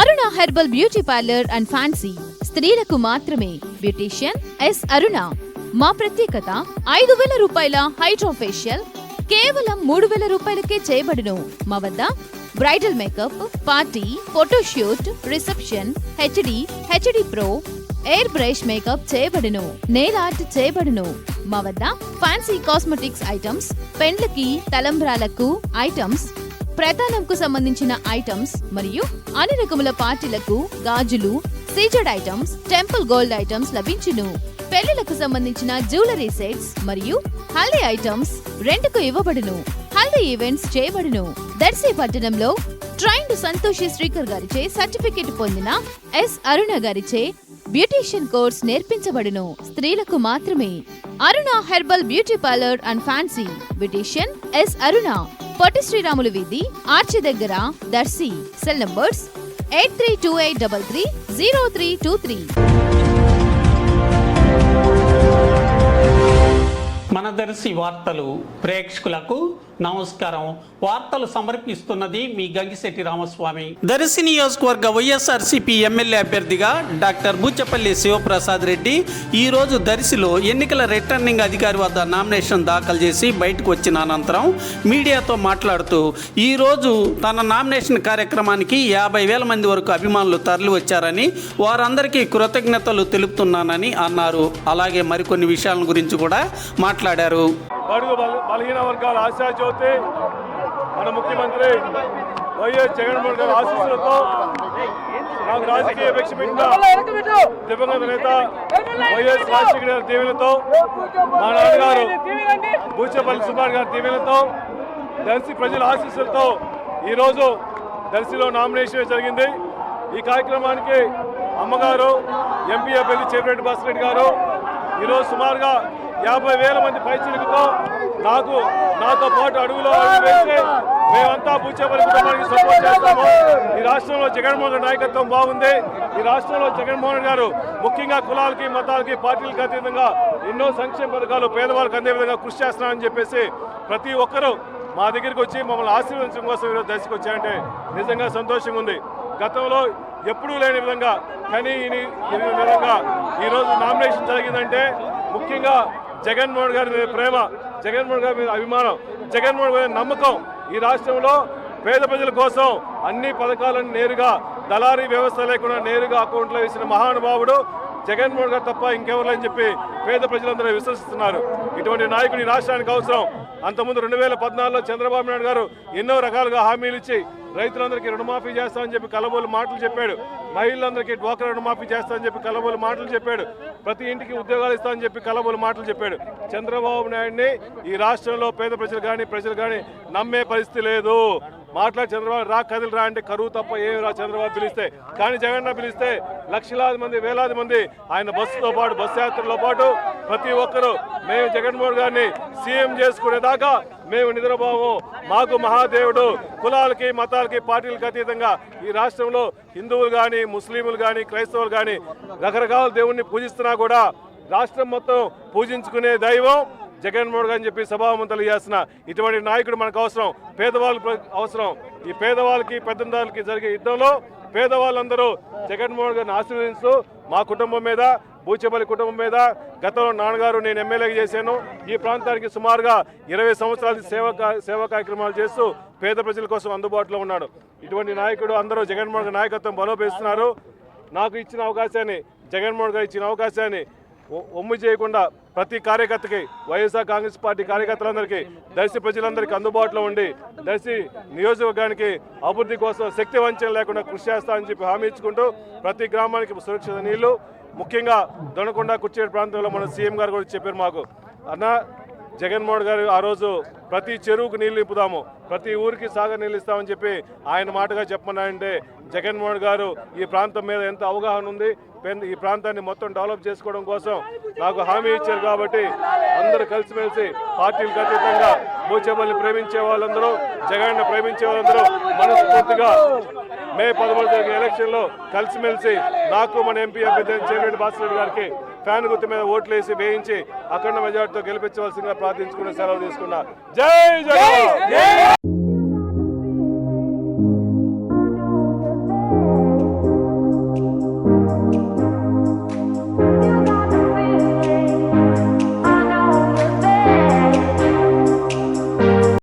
Aruna herbal beauty parlour and fancy స్త్రీలకు మాత్రమే. Beautician S అరుణ. మా ప్రత్యేకత 5,000 రూపాయల హైడ్రా ఫేషియల్ కేవలం 3,000 రూపాయలకే చేయబడును. మా వద్ద bridal makeup, party, photoshoot, reception, HD pro, air brush makeup చేయబడును. నెయిల్ ఆర్ట్ చేయబడును. మా వద్ద ఫ్యాన్సీ కాస్మెటిక్స్ ఐటమ్స్, పెండ్లకి, తలంబ్రాలకు ఐటమ్స్, ప్రధానంకు సంబంధించిన ఐటమ్స్ మరియు అన్ని రకముల పార్టీలకు గాజులు, CZ items, temple gold items లభించును. పెళ్లిలకు సంబంధించిన జ్యువెలరీ సెట్స్ మరియు హల్దీ ఐటమ్స్ రెంట్కు ఇవ్వబడును. హల్దీ ఈవెంట్స్ చేయబడును. దర్శి పట్టణంలో ట్రైన్డ్ సంతోషి శ్రీకర్ గారిచే సర్టిఫికెట్ పొందిన ఎస్ అరుణ గారిచే బ్యూటీషియన్ కోర్స్ నేర్పించబడును. స్త్రీలకు మాత్రమే. Aruna herbal beauty parlour and fancy. Beautician S Aruna. Potti Sriramulu వీధి, ఆర్చి దగ్గర, దర్శి. Cell numbers 8328330323. మన దర్శి వార్తలు ప్రేక్షకులకు నమస్కారం. వార్తలు సమర్పిస్తున్నది మీ గంగిశెట్టి రామస్వామి. దర్శి నియోజకవర్గ వైఎస్ఆర్సీపీ ఎమ్మెల్యే అభ్యర్థిగా డాక్టర్ బూచపల్లి శివప్రసాద్ రెడ్డి ఈరోజు దర్శిలో ఎన్నికల రిటర్నింగ్ అధికారి వద్ద నామినేషన్ దాఖలు చేసి బయటకు వచ్చిన అనంతరం మీడియాతో మాట్లాడుతూ ఈరోజు తన నామినేషన్ కార్యక్రమానికి 50,000 మంది వరకు అభిమానులు తరలి వచ్చారని, వారందరికీ కృతజ్ఞతలు తెలుపుతున్నానని అన్నారు. అలాగే మరికొన్ని విషయాల గురించి కూడా మాట్లాడారు. బడుగు బలహీన వర్గాల ఆశాజ్యోతి మన ముఖ్యమంత్రి వైఎస్ జగన్మోహన్ గారి ఆశీస్సులతో నాకు రాజకీయ భిక్ష పెట్టిన దివంగత నేత వైఎస్ రాజశేఖర గారి దీవెనతో, మా నాన్నగారు బూచపల్లి సుబ్బారావు గారి దీవెనతో, దర్శి ప్రజల ఆశీస్సులతో ఈరోజు దర్శిలో నామినేషన్ జరిగింది. ఈ కార్యక్రమానికి అమ్మగారు ఎంపీ అభ్యర్థి చేపిరెడ్డి భాస్కర్ గారు ఈరోజు సుమారుగా 50,000 మంది పైచిలుకుతో నాతో పాటు అడుగులో వేసి మేమంతా బూచేపల్లి కుటుంబానికి సపోర్ట్ చేస్తాము. ఈ రాష్ట్రంలో జగన్మోహన్ గారి నాయకత్వం బాగుంది. ఈ రాష్ట్రంలో జగన్మోహన్ గారు ముఖ్యంగా కులాలకి, మతాలకి, పార్టీలకు అతీతంగా ఎన్నో సంక్షేమ పథకాలు పేదవాళ్ళకి అందే విధంగా కృషి చేస్తున్నారని చెప్పేసి ప్రతి ఒక్కరూ మా దగ్గరికి వచ్చి మమ్మల్ని ఆశీర్వదించడం కోసం ఈరోజు దర్శకు వచ్చారంటే నిజంగా సంతోషంగా ఉంది. గతంలో ఎప్పుడూ లేని విధంగా కానీ ఈ విధంగా ఈరోజు నామినేషన్ జరిగిందంటే ముఖ్యంగా జగన్మోహన్ గారి మీద ప్రేమ, జగన్మోహన్ గారి మీద అభిమానం, జగన్మోహన్ గారి నమ్మకం. ఈ రాష్ట్రంలో పేద ప్రజల కోసం అన్ని పథకాలను నేరుగా దళారీ వ్యవస్థ లేకుండా నేరుగా అకౌంట్లో వేసిన మహానుభావుడు జగన్మోహన్ గారు తప్ప ఇంకెవరు అని చెప్పి పేద ప్రజలందరూ విశ్వసిస్తున్నారు. ఇటువంటి నాయకుడు ఈ రాష్ట్రానికి అవసరం. అంతకుముందు 2014లో చంద్రబాబు నాయుడు గారు ఎన్నో రకాలుగా హామీలు ఇచ్చి రైతులందరికీ రుణమాఫీ చేస్తామని చెప్పి కలబోలు మాటలు చెప్పాడు. మహిళలందరికీ డ్వాక్రా రుణమాఫీ చేస్తామని చెప్పి కలబోలు మాటలు చెప్పాడు. ప్రతి ఇంటికి ఉద్యోగాలు ఇస్తామని చెప్పి కలబోలు మాటలు చెప్పాడు. చంద్రబాబు నాయుడిని ఈ రాష్ట్రంలో పేద ప్రజలు కానీ నమ్మే పరిస్థితి లేదు. చంద్రబాబు కదిలి రా అంటే కరువు తప్ప ఏమి రా చంద్రబాబు పిలిస్తే. కానీ జగన్ పిలిస్తే లక్షలాది మంది, వేలాది మంది ఆయన బస్సుతో పాటు, బస్సు యాత్రలో పాటు ప్రతి ఒక్కరూ మేము జగన్మోహన్ గారిని సీఎం చేసుకునేదాకా మేము నిద్రపోము. మాకు మహాదేవుడు. కులాలకి, మతాలకి, పార్టీలకు అతీతంగా ఈ రాష్ట్రంలో హిందువులు కానీ, ముస్లింలు కానీ, క్రైస్తవులు కానీ రకరకాల దేవుణ్ణి పూజిస్తున్నా కూడా రాష్ట్రం మొత్తం పూజించుకునే దైవం జగన్మోహన్ గారు అని చెప్పి సభావంతులు చేస్తున్న ఇటువంటి నాయకుడు మనకు అవసరం. పేదవాళ్ళకి అవసరం. ఈ పేదవాళ్ళకి, పెద్దందాలకి జరిగే యుద్ధంలో పేదవాళ్ళందరూ జగన్మోహన్ గారిని ఆశీర్వదిస్తూ మా కుటుంబం మీద, బూచేపల్లి కుటుంబం మీద గతంలో నాన్నగారు నేను ఎమ్మెల్యేగా చేశాను. ఈ ప్రాంతానికి సుమారుగా 20 సంవత్సరాల సేవా కార్యక్రమాలు చేస్తూ పేద ప్రజల కోసం అందుబాటులో ఉన్నాడు. ఇటువంటి నాయకుడు అందరూ జగన్మోహన్ గారి నాయకత్వం బలోపేస్తున్నారు. నాకు ఇచ్చిన అవకాశాన్ని, జగన్మోహన్ గారు ఇచ్చిన అవకాశాన్ని ఒమ్ము చేయకుండా ప్రతి కార్యకర్తకి, వైఎస్ఆర్ కాంగ్రెస్ పార్టీ కార్యకర్తలందరికీ, దర్శి ప్రజలందరికీ అందుబాటులో ఉండి దర్శి నియోజకవర్గానికి అభివృద్ధి కోసం శక్తి వంచన లేకుండా కృషి చేస్తామని చెప్పి హామీ ఇచ్చుకుంటూ ప్రతి గ్రామానికి సురక్షిత నీళ్లు, ముఖ్యంగా దొనకొండ, కుర్చేడు ప్రాంతంలో మన సీఎం గారు కూడా చెప్పారు మాకు, అన్న జగన్మోహన్ గారు ఆ రోజు ప్రతి చెరువుకు నీళ్లు నింపుదాము, ప్రతి ఊరికి సాగర్ నీళ్ళు ఇస్తామని చెప్పి ఆయన మాటగా చెప్పమన్నారంటే జగన్మోహన్ గారు ఈ ప్రాంతం మీద ఎంత అవగాహన ఉంది, ఈ ప్రాంతాన్ని మొత్తం డెవలప్ చేసుకోవడం కోసం నాకు హామీ ఇచ్చారు. కాబట్టి అందరూ కలిసిమెలిసి పార్టీలకు అతీతంగా బూచేపల్లిని ప్రేమించే వాళ్ళందరూ, జగన్ను ప్రేమించే వాళ్ళందరూ మనస్ఫూర్తిగా మే 11 జరిగే ఎలక్షన్లో కలిసిమెలిసి నాకు మన ఎంపీ అభ్యర్థి చేపిరెడ్డి భాస్కర్ గారికి ఫ్యాన్ గుర్తు మీద ఓట్లు వేసి వేయించి అఖండ మెజార్టీతో గెలిపించవలసిందిగా ప్రార్థించుకుని సెలవు తీసుకున్నా. జై జగన్.